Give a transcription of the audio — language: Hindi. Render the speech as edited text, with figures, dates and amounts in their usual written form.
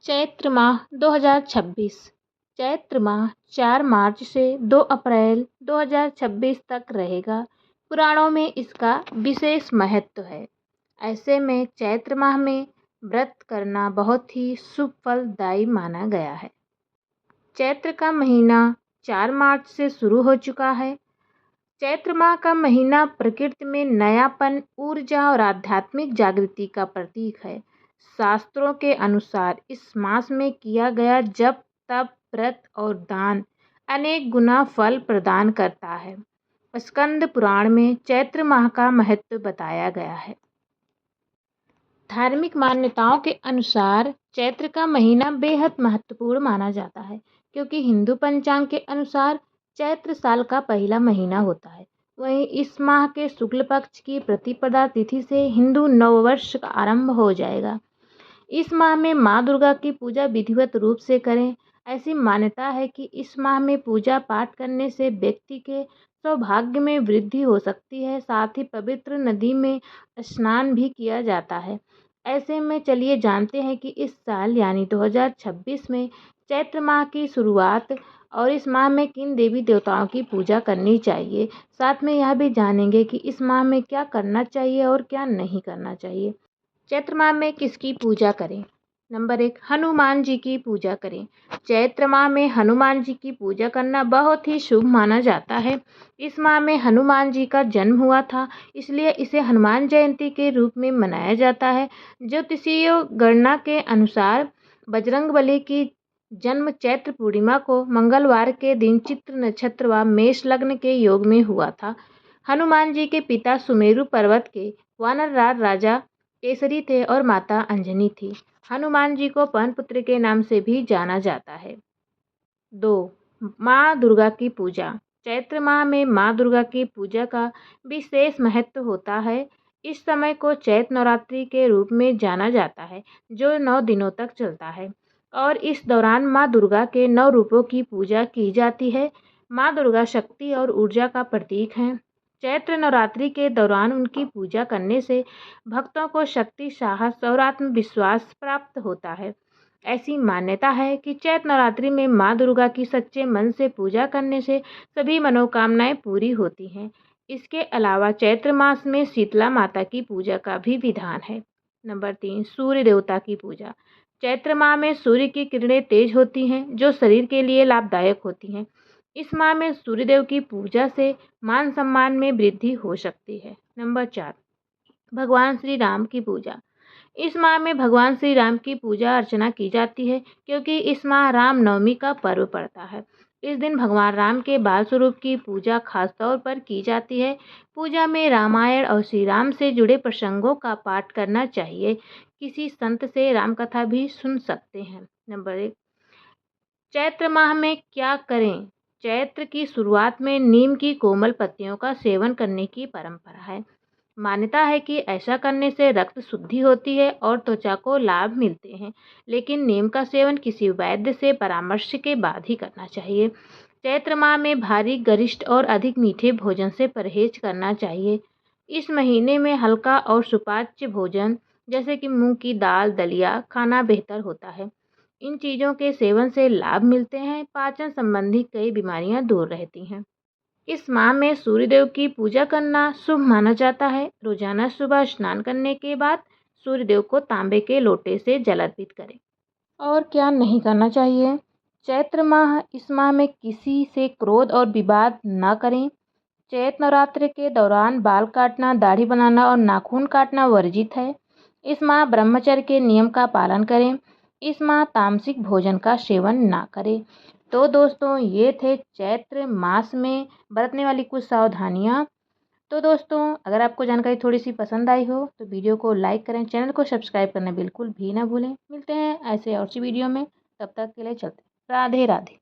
चैत्र माह 2026। चैत्र माह 4 मार्च से 2 अप्रैल 2026 तक रहेगा। पुराणों में इसका विशेष महत्व है। ऐसे में चैत्र माह में व्रत करना बहुत ही शुभ फलदायी माना गया है। चैत्र का महीना 4 मार्च से शुरू हो चुका है। चैत्र माह का महीना प्रकृति में नयापन, ऊर्जा और आध्यात्मिक जागृति का प्रतीक है। शास्त्रों के अनुसार इस मास में किया गया जप, तप, व्रत और दान अनेक गुना फल प्रदान करता है। स्कंद पुराण में चैत्र माह का महत्व बताया गया है। धार्मिक मान्यताओं के अनुसार चैत्र का महीना बेहद महत्वपूर्ण माना जाता है, क्योंकि हिंदू पंचांग के अनुसार चैत्र साल का पहला महीना होता है। वहीं इस माह के शुक्ल पक्ष की प्रतिपदा तिथि से हिंदू नववर्ष का आरंभ हो जाएगा। इस माह में माँ दुर्गा की पूजा विधिवत रूप से करें। ऐसी मान्यता है कि इस माह में पूजा पाठ करने से व्यक्ति के सौभाग्य में वृद्धि हो सकती है। साथ ही पवित्र नदी में स्नान भी किया जाता है। ऐसे में चलिए जानते हैं कि इस साल यानी 2026 में चैत्र माह की शुरुआत और इस माह में किन देवी देवताओं की पूजा करनी चाहिए। साथ में यह भी जानेंगे कि इस माह में क्या करना चाहिए और क्या नहीं करना चाहिए। चैत्र माह में किसकी पूजा करें? नंबर 1, हनुमान जी की पूजा करें। चैत्र माह में हनुमान जी की पूजा करना बहुत ही शुभ माना जाता है। इस माह में हनुमान जी का जन्म हुआ था, इसलिए इसे हनुमान जयंती के रूप में मनाया जाता है। ज्योतिषीय गणना के अनुसार बजरंगबली की जन्म चैत्र पूर्णिमा को मंगलवार के दिन चित्र नक्षत्र व मेष लग्न के योग में हुआ था। हनुमान जी के पिता सुमेरु पर्वत के वानरराज राजा केसरी थे और माता अंजनी थी। हनुमान जी को पवनपुत्र के नाम से भी जाना जाता है। 2, माँ दुर्गा की पूजा। चैत्र माह में माँ दुर्गा की पूजा का विशेष महत्व होता है। इस समय को चैत्र नवरात्रि के रूप में जाना जाता है, जो 9 दिनों तक चलता है और इस दौरान माँ दुर्गा के 9 रूपों की पूजा की जाती है। माँ दुर्गा शक्ति और ऊर्जा का प्रतीक हैं। चैत्र नवरात्रि के दौरान उनकी पूजा करने से भक्तों को शक्ति, साहस और आत्मविश्वास प्राप्त होता है। ऐसी मान्यता है कि चैत्र नवरात्रि में माँ दुर्गा की सच्चे मन से पूजा करने से सभी मनोकामनाएं पूरी होती हैं। इसके अलावा चैत्र मास में शीतला माता की पूजा का भी विधान है। नंबर 3, सूर्य देवता की पूजा। चैत्र माह में सूर्य की किरणें तेज होती हैं, जो शरीर के लिए लाभदायक होती हैं। इस माह में सूर्यदेव की पूजा से मान सम्मान में वृद्धि हो सकती है। नंबर 4, भगवान श्री राम की पूजा। इस माह में भगवान श्री राम की पूजा अर्चना की जाती है, क्योंकि इस माह राम नवमी का पर्व पड़ता है। इस दिन भगवान राम के बाल स्वरूप की पूजा खास तौर पर की जाती है। पूजा में रामायण और श्री राम से जुड़े प्रसंगों का पाठ करना चाहिए। किसी संत से राम कथा भी सुन सकते हैं। नंबर 1, चैत्र माह में क्या करें? चैत्र की शुरुआत में नीम की कोमल पत्तियों का सेवन करने की परंपरा है। मान्यता है कि ऐसा करने से रक्त शुद्धि होती है और त्वचा को लाभ मिलते हैं, लेकिन नीम का सेवन किसी वैद्य से परामर्श के बाद ही करना चाहिए। चैत्र माह में भारी, गरिष्ठ और अधिक मीठे भोजन से परहेज करना चाहिए। इस महीने में हल्का और सुपाच्य भोजन जैसे कि मूंग की दाल, दलिया खाना बेहतर होता है। इन चीज़ों के सेवन से लाभ मिलते हैं। पाचन संबंधी कई बीमारियां दूर रहती हैं। इस माह में सूर्यदेव की पूजा करना शुभ माना जाता है। रोजाना सुबह स्नान करने के बाद सूर्यदेव को तांबे के लोटे से जल अर्पित करें। और क्या नहीं करना चाहिए? चैत्र माह, इस माह में किसी से क्रोध और विवाद न करें। चैत्र नवरात्रि के दौरान बाल काटना, दाढ़ी बनाना और नाखून काटना वर्जित है। इस माह ब्रह्मचर्य के नियम का पालन करें। इस माह तामसिक भोजन का सेवन ना करें। तो दोस्तों, ये थे चैत्र मास में बरतने वाली कुछ सावधानियाँ। तो दोस्तों, अगर आपको जानकारी थोड़ी सी पसंद आई हो तो वीडियो को लाइक करें, चैनल को सब्सक्राइब करना बिल्कुल भी ना भूलें। मिलते हैं ऐसे और सी वीडियो में, तब तक के लिए चलते। राधे राधे।